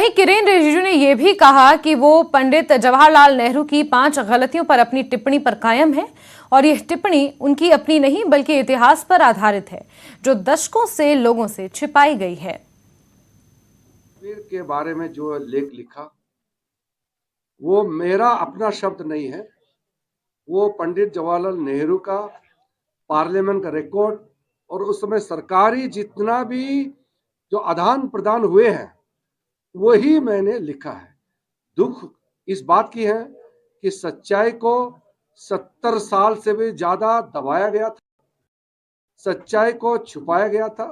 वहीं किरेन रिजिजू ने यह भी कहा कि वो पंडित जवाहरलाल नेहरू की 5 गलतियों पर अपनी टिप्पणी पर कायम है और यह टिप्पणी उनकी अपनी नहीं बल्कि इतिहास पर आधारित है, जो दशकों से लोगों से छिपाई गई है। कश्मीर के बारे में जो लेख लिखा वो मेरा अपना शब्द नहीं है, वो पंडित जवाहरलाल नेहरू का पार्लियामेंट का रिकॉर्ड और उस समय सरकारी जितना भी जो आदान प्रदान हुए हैं वही मैंने लिखा है। दुख इस बात की है कि सच्चाई को 70 साल से भी ज्यादा दबाया गया था, सच्चाई को छुपाया गया था,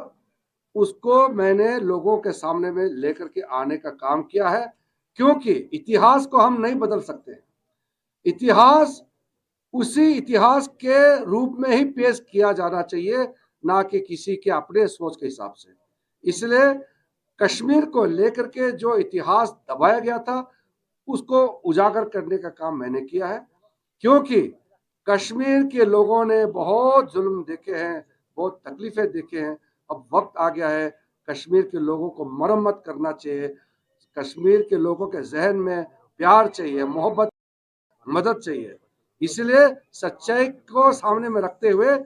उसको मैंने लोगों के सामने में लेकर के आने का काम किया है, क्योंकि इतिहास को हम नहीं बदल सकते। इतिहास उसी इतिहास के रूप में ही पेश किया जाना चाहिए, ना कि किसी के अपने सोच के हिसाब से। इसलिए कश्मीर को लेकर के जो इतिहास दबाया गया था उसको उजागर करने का काम मैंने किया है, क्योंकि कश्मीर के लोगों ने बहुत जुल्म देखे हैं, बहुत तकलीफें देखे हैं। अब वक्त आ गया है, कश्मीर के लोगों को मरम्मत करना चाहिए, कश्मीर के लोगों के जहन में प्यार चाहिए, मोहब्बत, मदद चाहिए। इसलिए सच्चाई को सामने में रखते हुए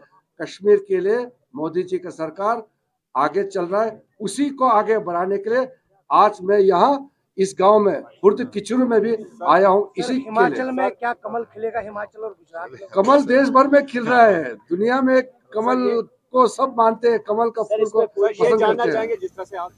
कश्मीर के लिए मोदी जी का सरकार आगे चल रहा है। उसी को आगे बढ़ाने के लिए आज मैं यहाँ इस गांव में खुर्द किचुरु में भी आया हूँ। इसी हिमाचल में क्या कमल खिलेगा? हिमाचल और गुजरात में कमल देश भर में खिल रहा है। दुनिया में कमल को सब मानते हैं, कमल का फूल को पसंद करते हैं। जिस तरह से आप